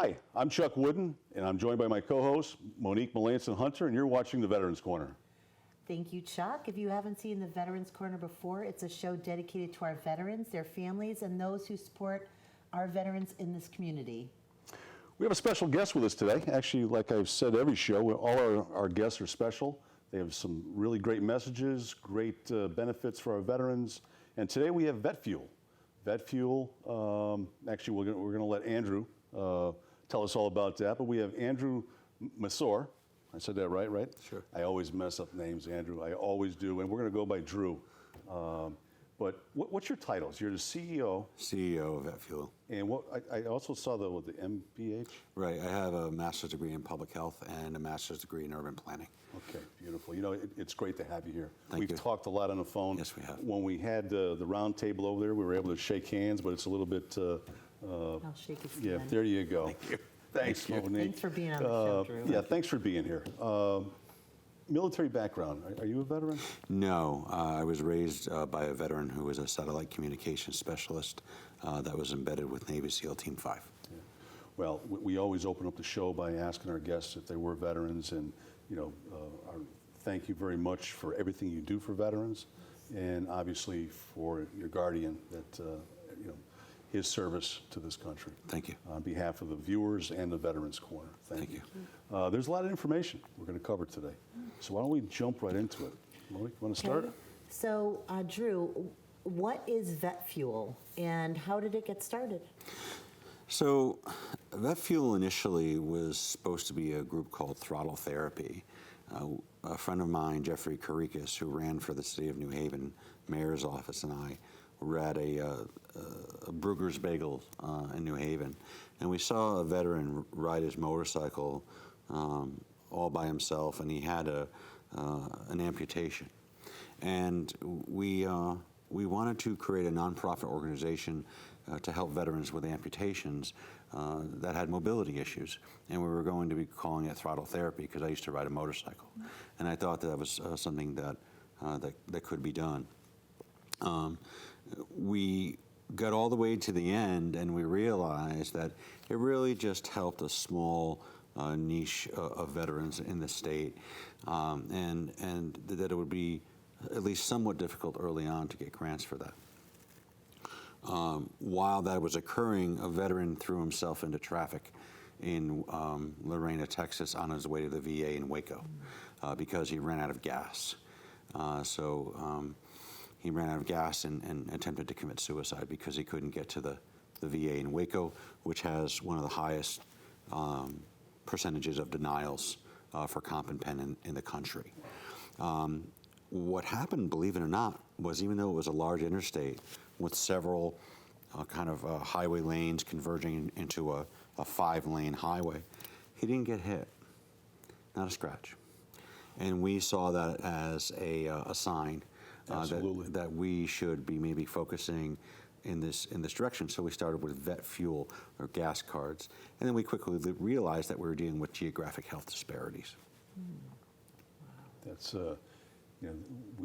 Hi, I'm Chuck Wooden, and I'm joined by my co-host, Monique Melanson-Hunter, and you're watching the Veterans Corner. Thank you, Chuck. If you haven't seen the Veterans Corner before, it's a show dedicated to our veterans, their families, and those who support our veterans in this community. We have a special guest with us today. Actually, like I've said every show, all our guests are special. They have some really great messages, great benefits for our veterans. And today we have Vet Fuel. Vet Fuel, actually we're going to let Andrew tell us all about that, but we have Andrew Messore. I said that right? Sure. I always mess up names, Andrew. I always do, and we're going to go by Drew. But what's your titles? You're the CEO. CEO of Vet Fuel. And what I also saw the MPH. Right. I have a master's degree in public health and a master's degree in urban planning. Okay, beautiful. You know, it's great to have you here. Thank you. We've talked a lot on the phone. Yes, we have. When we had the round table over there, we were able to shake hands, but it's a little bit. I'll shake his hand. Yeah, there you go. Thank you. Thanks, Monique. Thanks for being on the show, Drew. Yeah, thanks for being here. Military background. Are you a veteran? No, I was raised by a veteran who was a satellite communications specialist that was embedded with Navy SEAL Team 5. Yeah. Well, we always open up the show by asking our guests if they were veterans, and thank you very much for everything you do for veterans, and obviously for your guardian that his service to this country. Thank you. On behalf of the viewers and the Veterans Corner, thank you. There's a lot of information we're going to cover today, so why don't we jump right into it? Monique, you want to start? So, Drew, what is Vet Fuel, and how did it get started? So, Vet Fuel initially was supposed to be a group called Throttle Therapy. A friend of mine, Jeffrey Karikas, who ran for the city of New Haven mayor's office, and I were at a Brugger's Bagel in New Haven, and we saw a veteran ride his motorcycle all by himself, and he had an amputation. And we wanted to create a nonprofit organization to help veterans with amputations that had mobility issues. And we were going to be calling it Throttle Therapy because I used to ride a motorcycle. And I thought that was something that could be done. We got all the way to the end and we realized that it really just helped a small niche of veterans in the state, and that it would be at least somewhat difficult early on to get grants for that. While that was occurring, a veteran threw himself into traffic in Lorena, Texas on his way to the VA in Waco because he ran out of gas. He ran out of gas and attempted to commit suicide because he couldn't get to the VA in Waco, which has one of the highest percentages of denials for comp and pen in the country. What happened, believe it or not, was even though it was a large interstate with several highway lanes converging into a 5-lane highway, he didn't get hit, not a scratch. And we saw that as a sign that we should be maybe focusing in this direction. So we started with Vet Fuel, or gas cards, and then we quickly realized that we were dealing with geographic health disparities. That's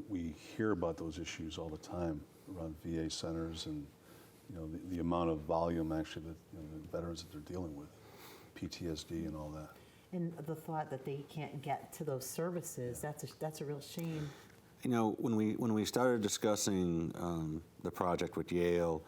we hear about those issues all the time around VA centers, and the amount of volume actually that the veterans that they're dealing with, PTSD and all that. And the thought that they can't get to those services, that's a real shame. When we started discussing the project with Yale,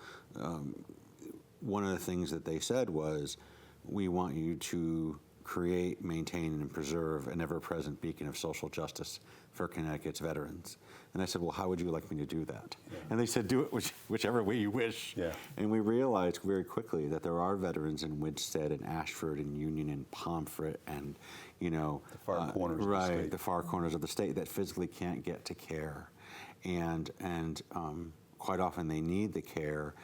one of the things that they said was, we want you to create, maintain, and preserve an ever-present beacon of social justice for Connecticut's veterans. And I said, well, how would you like me to do that? Yeah. And they said, do it whichever way you wish. Yeah. And we realized very quickly that there are veterans in Winsted and Ashford and Union and Pomfret and, the far corners right, of the state. The far corners of the state that physically can't get to care. And quite often they need the care,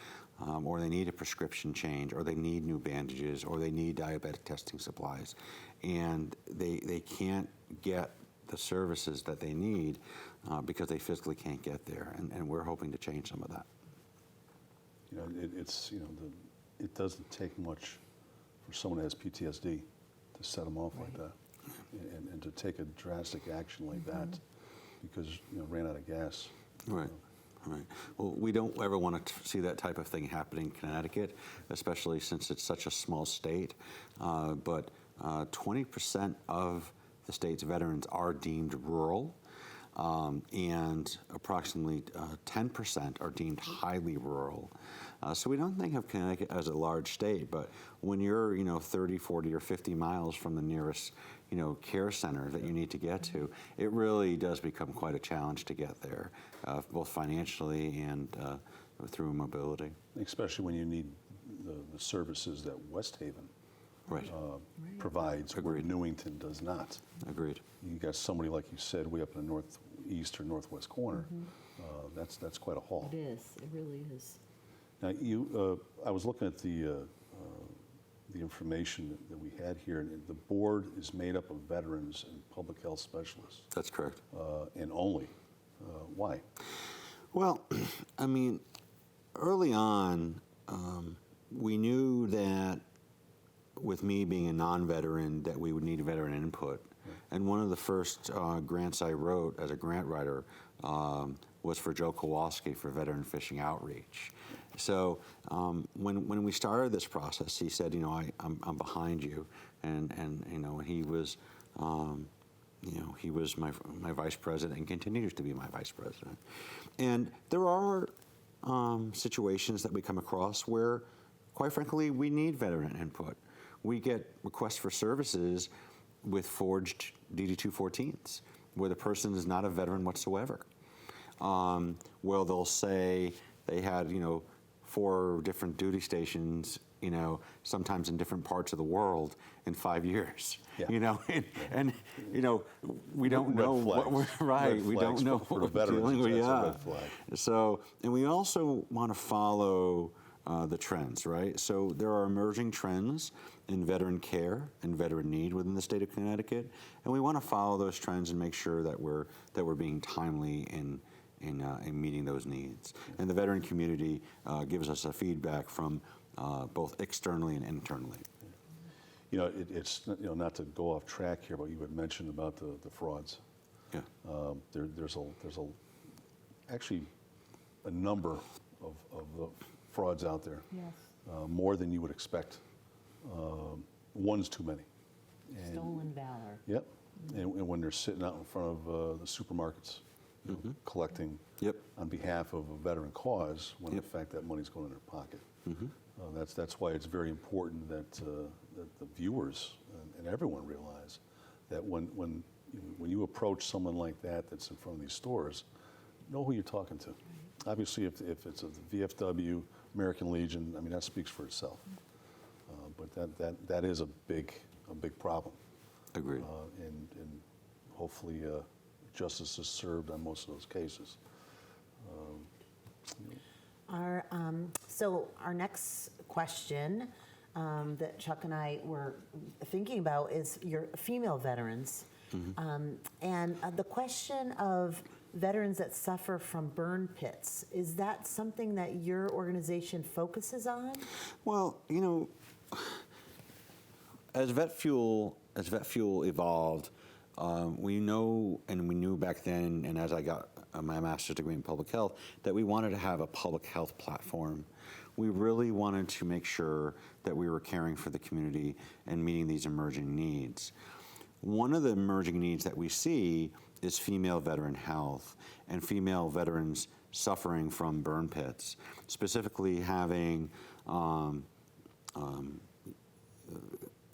or they need a prescription change, or they need new bandages, or they need diabetic testing supplies. And they can't get the services that they need because they physically can't get there, and we're hoping to change some of that. It doesn't take much for someone who has PTSD to set them off like that, and to take a drastic action like that because ran out of gas. Right. Right. Well, we don't ever want to see that type of thing happening in Connecticut, especially since it's such a small state. But 20% of the state's veterans are deemed rural, and approximately 10% are deemed highly rural. So we don't think of Connecticut as a large state, but when you're 30, 40, or 50 miles from the nearest care center that you need to get to, it really does become quite a challenge to get there, both financially and through mobility. Especially when you need the services that West Haven Right. provides, where Newington does not. Agreed. You got somebody, like you said, way up in the northeast or northwest corner. That's quite a haul. It is. It really is. Now, I was looking at the information that we had here, and the board is made up of veterans and public health specialists, That's correct. and only. Why? Well, I mean, early on, we knew that with me being a non-veteran, that we would need veteran input. And one of the first grants I wrote as a grant writer was for Joe Kowalski for Veteran Fishing Outreach. So when we started this process, he said, I'm behind you, and he was, he was my vice president and continues to be my vice president. And there are situations that we come across where, quite frankly, we need veteran input. We get requests for services with forged DD-214s, where the person is not a veteran whatsoever. Well, they'll say they had, 4 different duty stations, sometimes in different parts of the world in 5 years. Yeah. And we don't know what we're right. We don't know for what the we're veterans. dealing with. That's a Yeah. red flag. So, and we also want to follow the trends, right? So there are emerging trends in veteran care and veteran need within the state of Connecticut, and we want to follow those trends and make sure that we're being timely in meeting those needs. And the veteran community gives us a feedback from both externally and internally. It's not to go off track here, but you had mentioned about the frauds. Yeah. There's actually a number of the frauds out there, Yes. more than you would expect. One's too many. And, Stolen valor. Yep. And when they're sitting out in front of the supermarkets, collecting Yep. on behalf of a veteran cause, when Yep. in fact that money's going in their pocket. That's why it's very important that the viewers and everyone realize that when you approach someone like that that's in front of these stores, know who you're talking to. Obviously, if it's a VFW, American Legion, I mean, that speaks for itself. But that is a big problem. Agreed. And hopefully justice is served on most of those cases. So our next question that Chuck and I were thinking about is your female veterans. And the question of veterans that suffer from burn pits, is that something that your organization focuses on? Well, as vet fuel evolved, we know, and we knew back then, and as I got my master's degree in public health, that we wanted to have a public health platform. We really wanted to make sure that we were caring for the community and meeting these emerging needs. One of the emerging needs that we see is female veteran health and female veterans suffering from burn pits, specifically having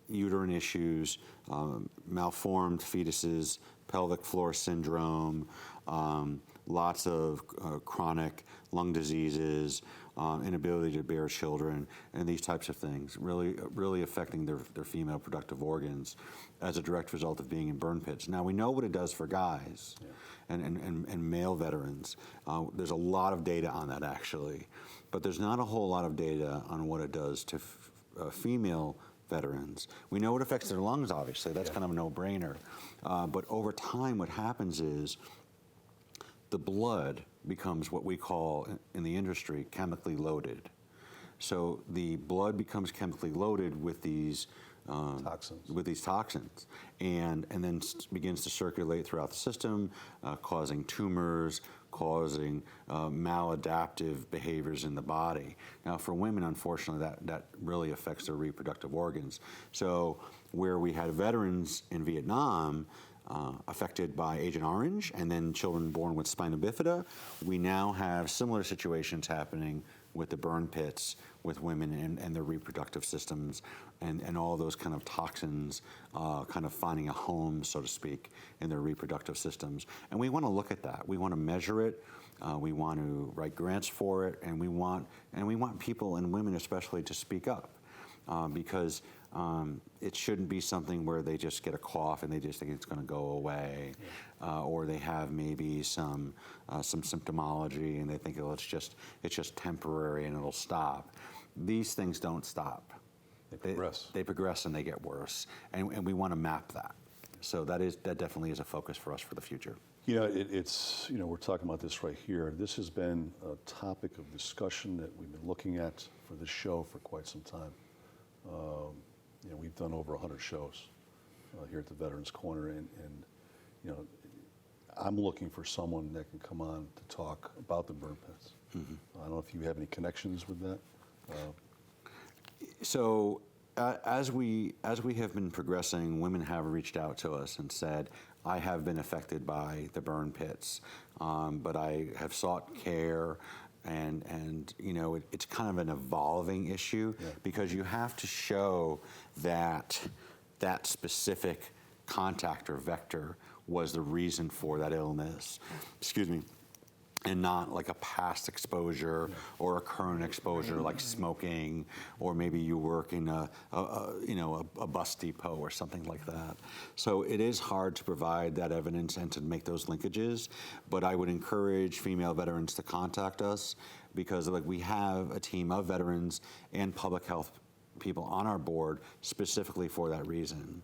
uterine issues, malformed fetuses, pelvic floor syndrome, lots of chronic lung diseases, inability to bear children, and these types of things, really affecting their female productive organs as a direct result of being in burn pits. Now, we know what it does for guys and male veterans. There's a lot of data on that, actually, but there's not a whole lot of data on what it does to female veterans. We know it affects their lungs, obviously. That's kind of a no-brainer. But over time, what happens is the blood becomes what we call in the industry chemically loaded. So the blood becomes chemically loaded with these toxins, and then begins to circulate throughout the system, causing tumors, causing maladaptive behaviors in the body. Now, for women, unfortunately, that really affects their reproductive organs. So where we had veterans in Vietnam affected by Agent Orange and then children born with spina bifida, we now have similar situations happening with the burn pits, with women and their reproductive systems, and all those kind of toxins kind of finding a home, so to speak, in their reproductive systems. And we want to look at that. We want to measure it. We want to write grants for it, and we want people, and women especially, to speak up, because it shouldn't be something where they just get a cough and they just think it's going to go away, or they have maybe some symptomology and they think, oh, it's just temporary and it'll stop. These things don't stop. They progress. They progress and they get worse, and we want to map that. So that definitely is a focus for us for the future. You know, it's, you know, we're talking about this right here. This has been a topic of discussion that we've been looking at for this show for quite some time. You know, we've done over 100 shows here at the Veterans Corner, and you know, I'm looking for someone that can come on to talk about the burn pits. Mm-hmm. I don't know if you have any connections with that. So as we have been progressing, women have reached out to us and said, I have been affected by the burn pits, but I have sought care. And you know, it's kind of an evolving issue, because you have to show that specific contact or vector was the reason for that illness. Excuse me. And not like a past exposure or a current exposure, like smoking, or maybe you work in a bus depot or something like that. So it is hard to provide that evidence and to make those linkages. But I would encourage female veterans to contact us, because like we have a team of veterans and public health people on our board specifically for that reason.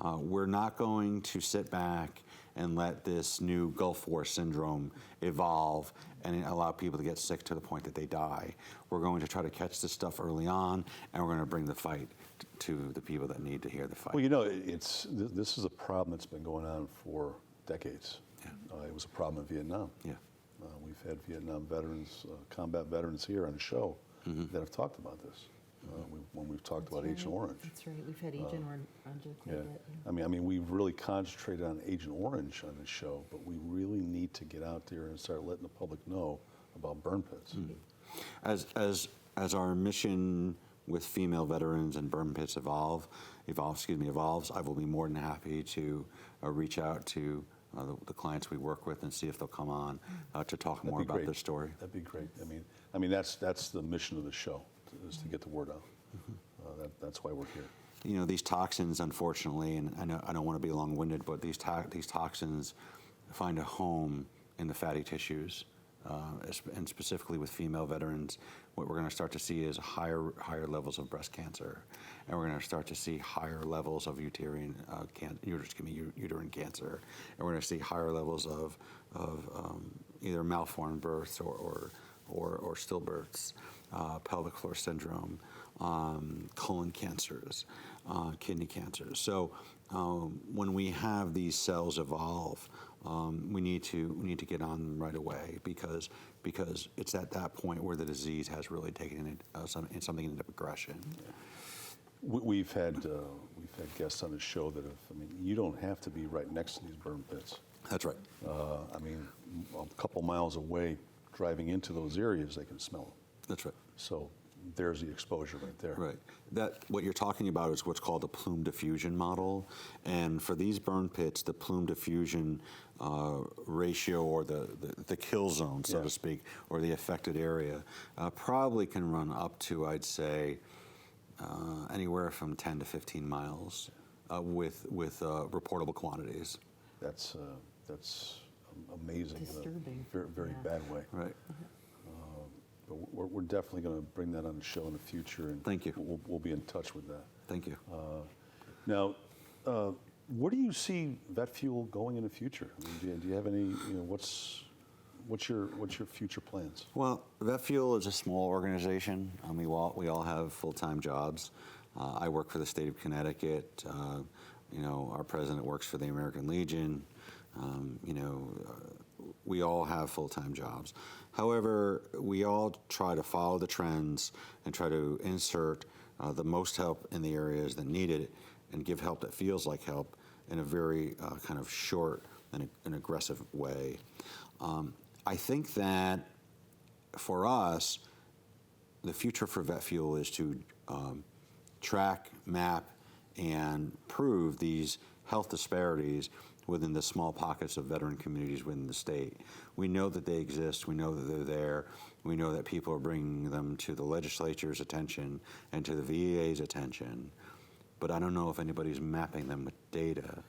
We're not going to sit back and let this new Gulf War syndrome evolve and allow people to get sick to the point that they die. We're going to try to catch this stuff early on, and we're going to bring the fight to the people that need to hear the fight. Well, you know, this is a problem that's been going on for decades. Yeah. It was a problem in Vietnam. Yeah. We've had Vietnam veterans, combat veterans here on the show that have talked about this. When we've talked about Agent Orange. That's right. We've had Agent Orange quite a bit. I mean, we've really concentrated on Agent Orange on this show, but we really need to get out there and start letting the public know about burn pits. As our mission with female veterans and burn pits evolves, I will be more than happy to reach out to the clients we work with and see if they'll come on to talk more about their story. That'd be great. I mean, that's the mission of the show, is to get the word out. That's why we're here. You know, these toxins, unfortunately, and I don't want to be long-winded, but these toxins find a home in the fatty tissues, and specifically with female veterans. What we're going to start to see is higher levels of breast cancer, and we're going to start to see higher levels of uterine cancer, and we're going to see higher levels of either malformed births or stillbirths, pelvic floor syndrome, colon cancers, kidney cancers. So when we have these cells evolve, we need to get on them right away, because it's at that point where the disease has really taken something into progression. We've had guests on the show that have. I mean, you don't have to be right next to these burn pits. That's right. I mean, a couple miles away, driving into those areas, they can smell them. That's right. So there's the exposure right there. Right. What you're talking about is what's called the Plume diffusion model, and for these burn pits, the Plume diffusion ratio, or the kill zone, so to speak, or the affected area, probably can run up to, I'd say, anywhere from 10 to 15 miles with reportable quantities. That's amazing. Disturbing. In a very bad way. Right. But we're definitely going to bring that on the show in the future, and thank you. We'll be in touch with that. Thank you. Now, where do you see vet fuel going in the future? I mean, do you have any? You know, what's your future plans? Well, Vet Fuel is a small organization. We all have full-time jobs. I work for the state of Connecticut. You know, our president works for the American Legion. You know, we all have full-time jobs. However, we all try to follow the trends and try to insert the most help in the areas that need it and give help that feels like help in a very kind of short and an aggressive way. I think that for us, the future for vet fuel is to track, map, and prove these health disparities within the small pockets of veteran communities within the state. We know that they exist. We know that they're there. We know that people are bringing them to the legislature's attention and to the VA's attention. But I don't know if anybody's mapping them with data,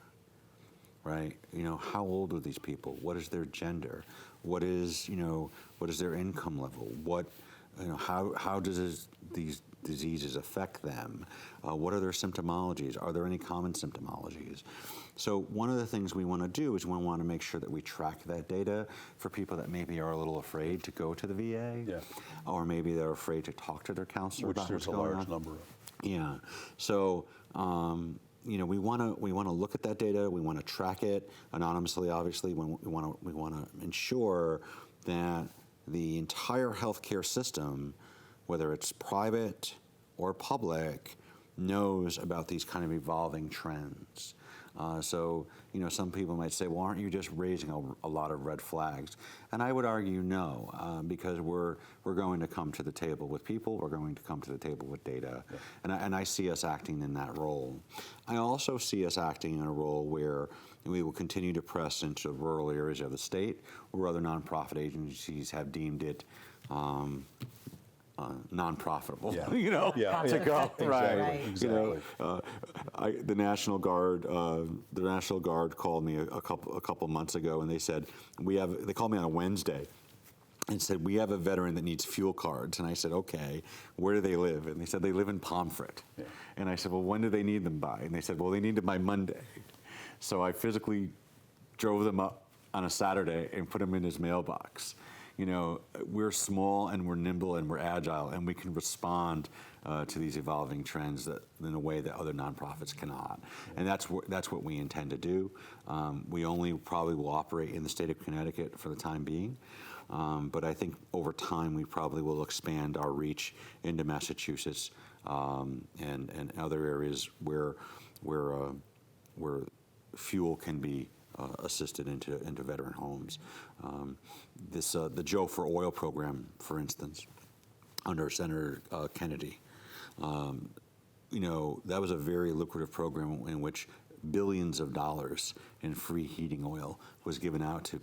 right? How old are these people? What is their gender? What is their income level? How does these diseases affect them? What are their symptomologies? Are there any common symptomologies? So one of the things we want to do is we want to make sure that we track that data for people that maybe are a little afraid to go to the VA, or maybe they're afraid to talk to their counselor Which about there's what's a going large on. number of. Yeah. So we want to look at that data. We want to track it anonymously. Obviously, we want to ensure that the entire healthcare system, whether it's private or public, knows about these kind of evolving trends. So some people might say, well, aren't you just raising a lot of red flags? And I would argue no, because we're going to come to the table with people, we're going to come to the table with data, and I see us acting in that role. I also see us acting in a role where we will continue to press into rural areas of the state where other nonprofit agencies have deemed it non-profitable, Yeah. to go. Exactly. Exactly. The National Guard called me a couple months ago, and they said they called me on a Wednesday and said, we have a veteran that needs fuel cards. And I said, okay, where do they live? And they said, they live in Pomfret. Yeah. And I said, well, when do they need them by? And they said, well, they need them by Monday. So I physically drove them up on a Saturday and put them in his mailbox. We're small and we're nimble and we're agile, and we can respond to these evolving trends in a way that other nonprofits cannot. And that's what we intend to do. We only probably will operate in the state of Connecticut for the time being. But I think over time we probably will expand our reach into Massachusetts and other areas where fuel can be assisted into veteran homes. The Joe for Oil program, for instance, under Senator Kennedy, that was a very lucrative program in which billions of dollars in free heating oil was given out to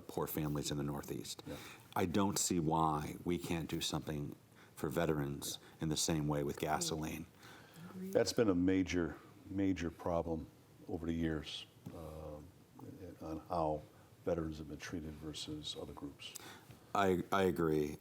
poor families in the Northeast. Yeah. I don't see why we can't do something for veterans in the same way with gasoline. That's been a major, major problem over the years on how veterans have been treated versus other groups. I agree.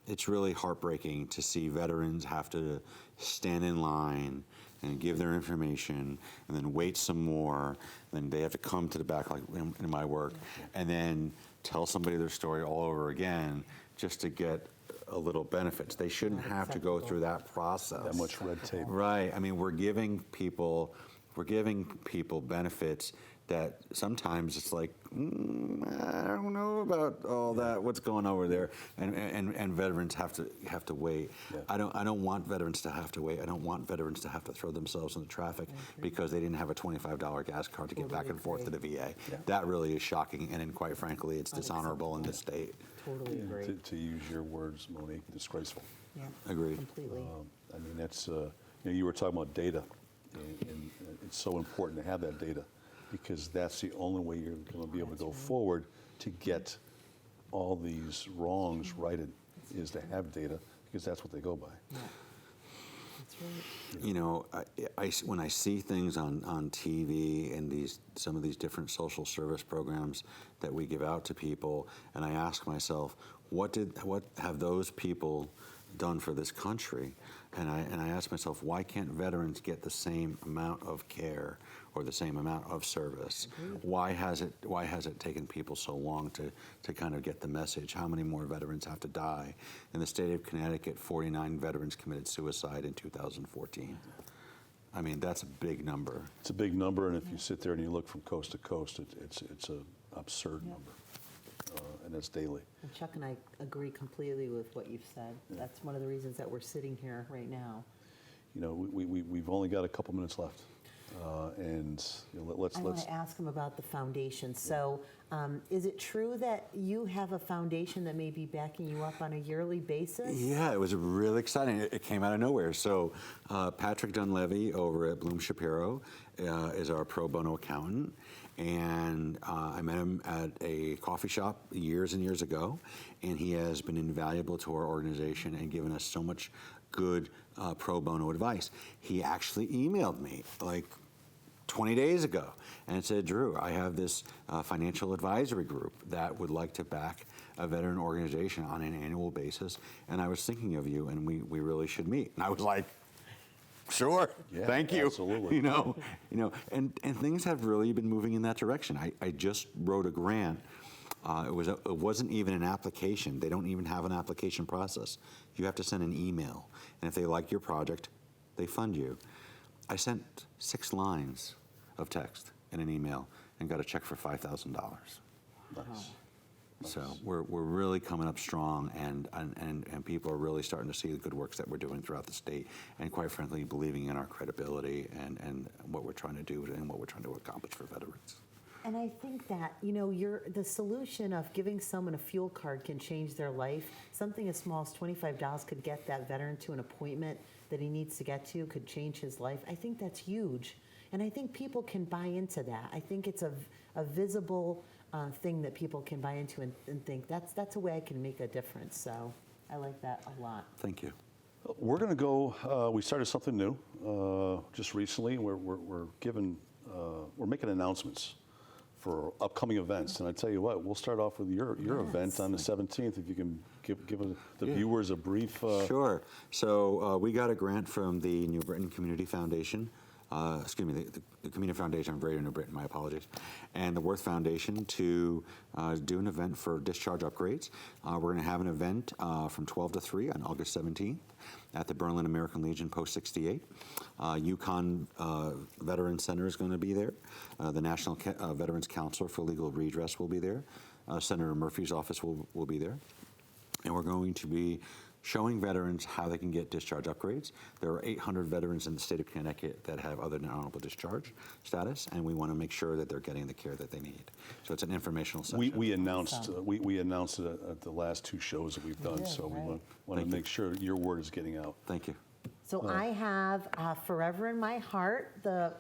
It's really heartbreaking to see veterans have to stand in line and give their information and then wait some more. Then they have to come to the back, like in my work, and then tell somebody their story all over again just to get a little benefits. They shouldn't have to go through that process. That much red tape. Right. I mean, we're giving people benefits that sometimes it's like, I don't know about all that. What's going over there? And veterans have to wait. Yeah. I don't want veterans to have to wait. I don't want veterans to have to throw themselves in the traffic because they didn't have a $25 gas card to get back and forth to the VA. Yeah. That really is shocking, and quite frankly, it's dishonorable in this state. Totally agree. To use your words, Monique, disgraceful. Yeah. Agreed. Completely. I mean, that's you were talking about data, and it's so important to have that data, because that's the only way you're going to be able to go forward to get all these wrongs righted, is to have data, because that's what they go by. Yeah. That's right. You know, when I see things on TV and some of these different social service programs that we give out to people, and I ask myself, what have those people done for this country? And I ask myself, why can't veterans get the same amount of care or the same amount of service? Why has it taken people so long to kind of get the message? How many more veterans have to die? In the state of Connecticut, 49 veterans committed suicide in 2014. I mean, that's a big number. It's a big number, and if you sit there and you look from coast to coast, it's an absurd number, and that's daily. And Chuck and I agree completely with what you've said. That's one of the reasons that we're sitting here right now. You know, we've only got a couple minutes left, and you know, let's. I want to ask him about the foundation. So, is it true that you have a foundation that may be backing you up on a yearly basis? Yeah, it was really exciting. It came out of nowhere. So Patrick Dunleavy over at Bloom Shapiro is our pro bono accountant. And I met him at a coffee shop years and years ago. And he has been invaluable to our organization and given us so much good pro bono advice. He actually emailed me like 20 days ago and said, Drew, I have this financial advisory group that would like to back a veteran organization on an annual basis, and I was thinking of you, and we really should meet. And I was like, sure, Yeah, thank you. absolutely. You know, and things have really been moving in that direction. I just wrote a grant. It wasn't even an application. They don't even have an application process. You have to send an email, and if they like your project, they fund you. I sent 6 lines of text in an email and got a check for $5,000. Nice. So we're really coming up strong, and people are really starting to see the good works that we're doing throughout the state, and quite frankly, believing in our credibility and what we're trying to do and what we're trying to accomplish for veterans. And I think that, you know, the solution of giving someone a fuel card can change their life. Something as small as $25 could get that veteran to an appointment that he needs to get to, could change his life. I think that's huge. And I think people can buy into that. I think it's a visible thing that people can buy into and think, that's a way I can make a difference. So I like that a lot. Thank you. We're going to go. We started something new just recently. We're making announcements for upcoming events, and I tell you what, we'll start off with your event on the 17th. If you can give the viewers a brief. Sure. So we got a grant from the New Britain Community Foundation. Excuse me, the Community Foundation of Greater New Britain, my apologies, and the Worth Foundation to do an event for discharge upgrades. We're going to have an event from 12 to 3 on August 17th at the Berlin American Legion Post 68. Yukon Veterans Center is going to be there. The National Veterans Counselor for Legal Redress will be there. Senator Murphy's office will be there. And we're going to be showing veterans how they can get discharge upgrades. There are 800 veterans in the state of Connecticut that have other than honorable discharge status, and we want to make sure that they're getting the care that they need. So it's an informational session. We announced we announced it at the last 2 shows that we've done, did, so right. we want to make sure your word is getting out. Thank you. So I have Forever in My Heart, the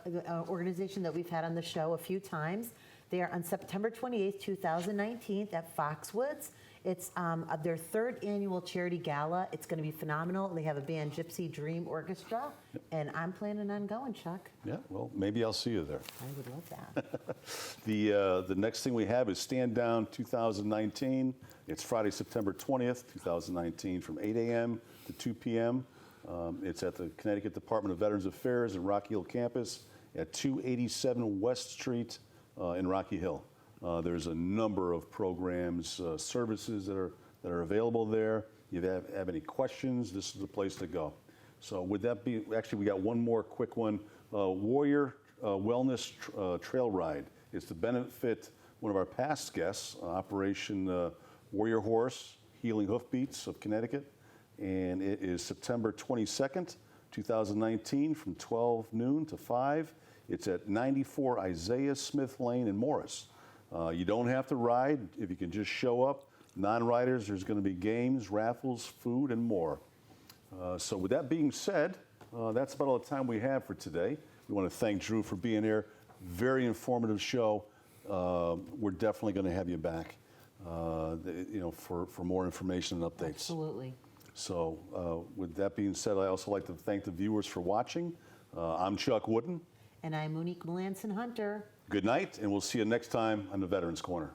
organization that we've had on the show a few times. They are on September 28th, 2019 at Foxwoods. It's their 3rd annual charity gala. It's going to be phenomenal. They have a band, Gypsy Dream Orchestra, and I'm planning on going, Chuck. Yeah, well, maybe I'll see you there. I would love that. The next thing we have is Stand Down 2019. It's Friday, September 20th, 2019, from 8 a.m. to 2 p.m. It's at the Connecticut Department of Veterans Affairs and Rocky Hill campus at 287 West Street in Rocky Hill. There's a number of programs, services that are available there. If you have any questions, this is the place to go. So would that be, actually we got one more quick one. Warrior Wellness Trail Ride. It's to benefit one of our past guests, Operation Warrior Horse, Healing Hoofbeats of Connecticut. And it is September 22nd, 2019 from 12 noon to 5. It's at 94 Isaiah Smith Lane in Morris. You don't have to ride if you can just show up. Non-riders, there's going to be games, raffles, food, and more. So with that being said, that's about all the time we have for today. We want to thank Drew for being here. Very informative show. We're definitely going to have you back, for more information and updates. Absolutely. So with that being said, I also like to thank the viewers for watching. I'm Chuck Wooden. And I'm Monique Melanson Hunter. Good night, and we'll see you next time on the Veterans Corner.